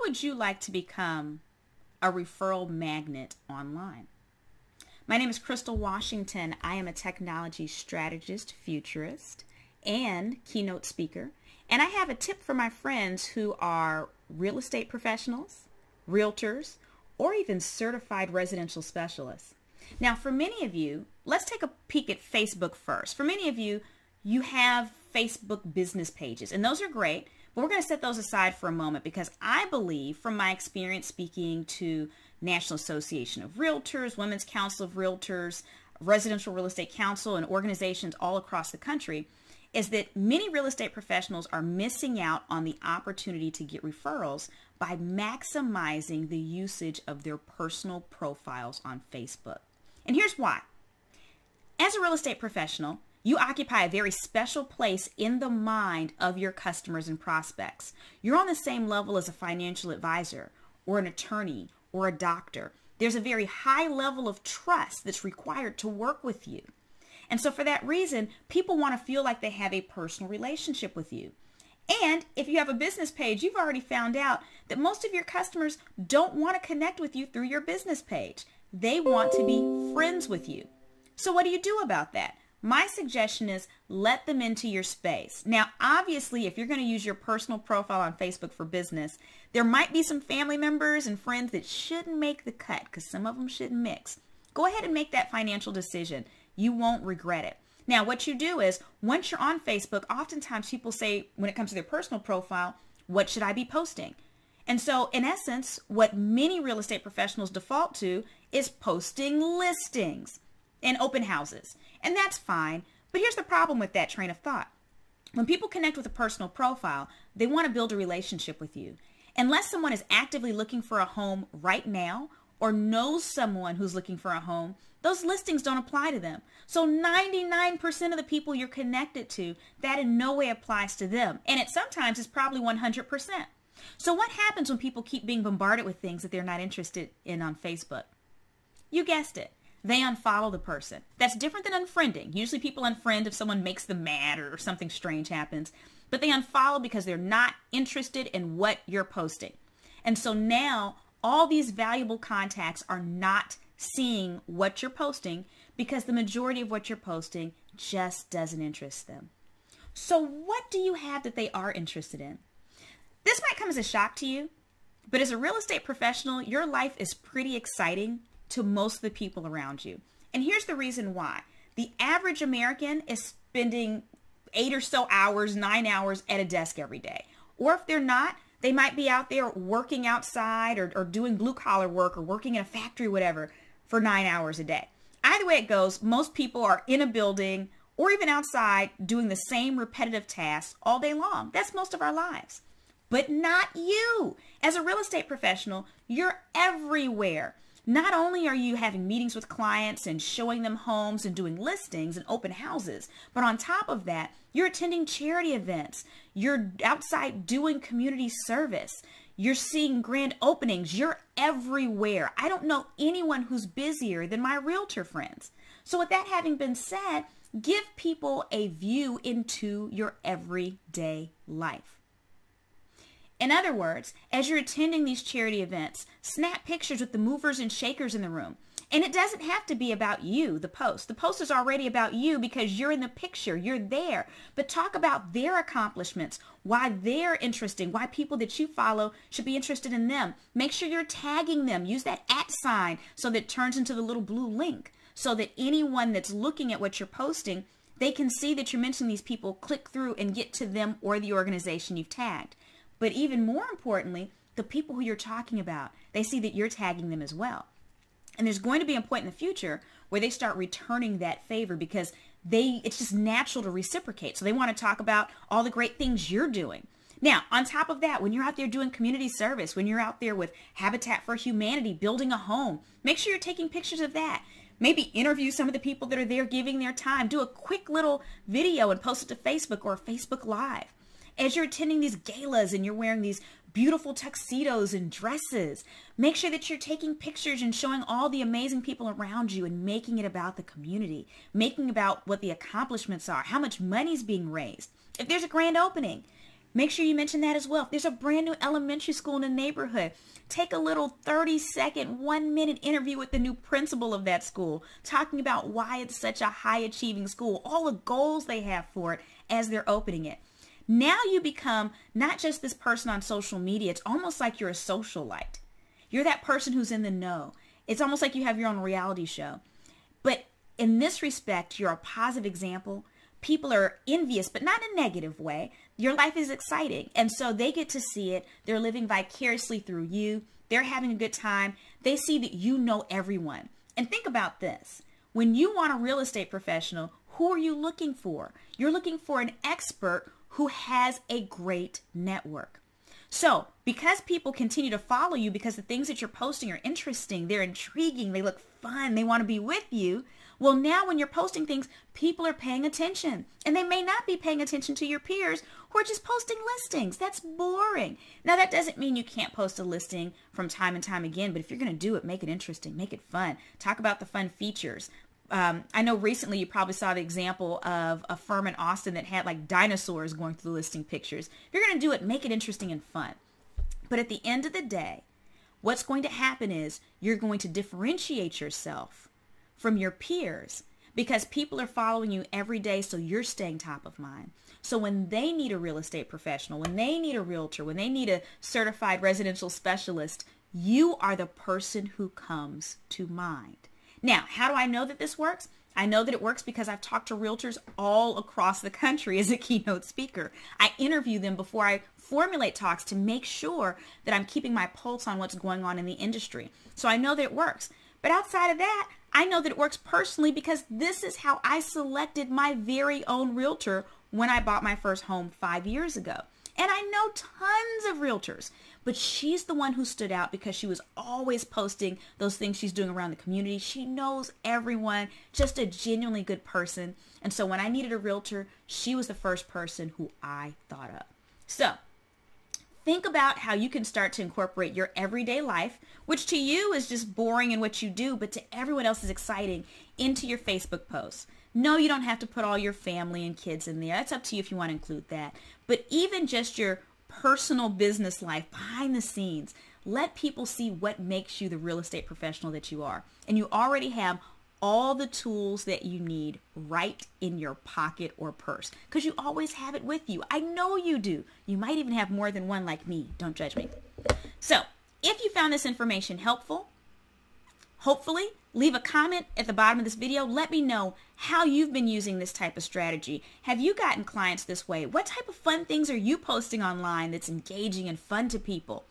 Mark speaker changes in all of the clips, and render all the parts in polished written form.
Speaker 1: would you like to become a referral magnet online? My name is Crystal Washington. I am a technology strategist, futurist, and keynote speaker. And I have a tip for my friends who are real estate professionals, realtors, or even certified residential specialists. Now, for many of you, let's take a peek at Facebook first. For many of you, you have Facebook business pages, and those are great, but we're going to set those aside for a moment because I believe, from my experience speaking to National Association of Realtors, Women's Council of Realtors, Residential Real Estate Council, and organizations all across the country, is that many real estate professionals are missing out on the opportunity to get referrals by maximizing the usage of their personal profiles on Facebook. And here's why. As a real estate professional, you occupy a very special place in the mind of your customers and prospects. You're on the same level as a financial advisor or an attorney or a doctor. There's a very high level of trust that's required to work with you. And so for that reason, people want to feel like they have a personal relationship with you. And if you have a business page, you've already found out that most of your customers don't want to connect with you through your business page. They want to be friends with you. So what do you do about that? My suggestion is let them into your space. Now, obviously, if you're going to use your personal profile on Facebook for business, there might be some family members and friends that shouldn't make the cut because some of them shouldn't mix. Go ahead and make that financial decision. You won't regret it. Now, what you do is once you're on Facebook, oftentimes people say when it comes to their personal profile, what should I be posting? And so in essence, what many real estate professionals default to is posting listings and open houses. And that's fine. But here's the problem with that train of thought. When people connect with a personal profile, they want to build a relationship with you. Unless someone is actively looking for a home right now or knows someone who's looking for a home, those listings don't apply to them. So 99% of the people you're connected to, that in no way applies to them. And it sometimes is probably 100%. So what happens when people keep being bombarded with things that they're not interested in on Facebook? You guessed it. They unfollow the person. That's different than unfriending. Usually people unfriend if someone makes them mad or something strange happens, but they unfollow because they're not interested in what you're posting. And so now all these valuable contacts are not seeing what you're posting because the majority of what you're posting just doesn't interest them. So what do you have that they are interested in? This might come as a shock to you, but as a real estate professional, your life is pretty exciting to most of the people around you. And here's the reason why. The average American is spending 8 or so hours, 9 hours at a desk every day. Or if they're not, they might be out there working outside or doing blue collar work or working in a factory, whatever, for 9 hours a day. Either way it goes, most people are in a building or even outside doing the same repetitive tasks all day long. That's most of our lives. But not you. As a real estate professional, you're everywhere. Not only are you having meetings with clients and showing them homes and doing listings and open houses, but on top of that, you're attending charity events. You're outside doing community service. You're seeing grand openings. You're everywhere. I don't know anyone who's busier than my realtor friends. So with that having been said, give people a view into your everyday life. In other words, as you're attending these charity events, snap pictures with the movers and shakers in the room. And it doesn't have to be about you, the post. The post is already about you because you're in the picture, you're there. But talk about their accomplishments, why they're interesting, why people that you follow should be interested in them. Make sure you're tagging them. Use that @ sign so that it turns into the little blue link so that anyone that's looking at what you're posting, they can see that you're mentioning these people, click through and get to them or the organization you've tagged. But even more importantly, the people who you're talking about, they see that you're tagging them as well. And there's going to be a point in the future where they start returning that favor because it's just natural to reciprocate. So they want to talk about all the great things you're doing. Now, on top of that, when you're out there doing community service, when you're out there with Habitat for Humanity, building a home, make sure you're taking pictures of that. Maybe interview some of the people that are there giving their time. Do a quick little video and post it to Facebook or Facebook Live. As you're attending these galas and you're wearing these beautiful tuxedos and dresses, make sure that you're taking pictures and showing all the amazing people around you and making it about the community, making about what the accomplishments are, how much money's being raised. If there's a grand opening, Make sure you mention that as well. If there's a brand new elementary school in the neighborhood, take a little 30-second, 1-minute interview with the new principal of that school, talking about why it's such a high-achieving school, all the goals they have for it as they're opening it. Now you become not just this person on social media. It's almost like you're a socialite. You're that person who's in the know. It's almost like you have your own reality show. But in this respect, you're a positive example. People are envious, but not in a negative way. Your life is exciting. And so they get to see it. They're living vicariously through you. They're having a good time. They see that you know everyone. And think about this. When you want a real estate professional, who are you looking for? You're looking for an expert who has a great network. So because people continue to follow you because the things that you're posting are interesting, they're intriguing, they look fun, they want to be with you. Well, now when you're posting things, people are paying attention, and they may not be paying attention to your peers who are just posting listings. That's boring. Now, that doesn't mean you can't post a listing from time and time again, but if you're going to do it, make it interesting, make it fun. Talk about the fun features. I know recently you probably saw the example of a firm in Austin that had like dinosaurs going through the listing pictures. If you're going to do it, make it interesting and fun. But at the end of the day, what's going to happen is you're going to differentiate yourself from your peers because people are following you every day, so you're staying top of mind. So when they need a real estate professional, when they need a realtor, when they need a certified residential specialist, you are the person who comes to mind. Now, how do I know that this works? I know that it works because I've talked to realtors all across the country as a keynote speaker. I interview them before I formulate talks to make sure that I'm keeping my pulse on what's going on in the industry. So I know that it works. But outside of that, I know that it works personally because this is how I selected my very own realtor when I bought my first home 5 years ago. And I know tons of realtors, but she's the one who stood out because she was always posting those things she's doing around the community. She knows everyone, just a genuinely good person. And so when I needed a realtor, she was the first person who I thought of. So think about how you can start to incorporate your everyday life, which to you is just boring in what you do, but to everyone else is exciting, into your Facebook posts. No, you don't have to put all your family and kids in there. That's up to you if you want to include that. But even just your personal business life behind the scenes, let people see what makes you the real estate professional that you are. And you already have all the tools that you need right in your pocket or purse because you always have it with you. I know you do. You might even have more than one like me. Don't judge me. So if you found this information helpful, hopefully leave a comment at the bottom of this video. Let me know how you've been using this type of strategy. Have you gotten clients this way? What type of fun things are you posting online that's engaging and fun to people?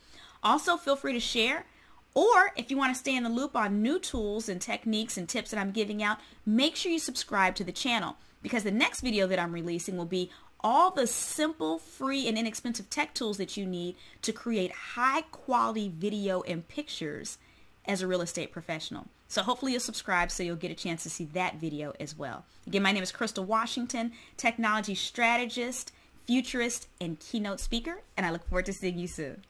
Speaker 1: Also, feel free to share. Or if you want to stay in the loop on new tools and techniques and tips that I'm giving out, make sure you subscribe to the channel because the next video that I'm releasing will be all the simple, free, and inexpensive tech tools that you need to create high quality video and pictures as a real estate professional. So hopefully you'll subscribe so you'll get a chance to see that video as well. Again, my name is Crystal Washington, technology strategist, futurist, and keynote speaker, and I look forward to seeing you soon.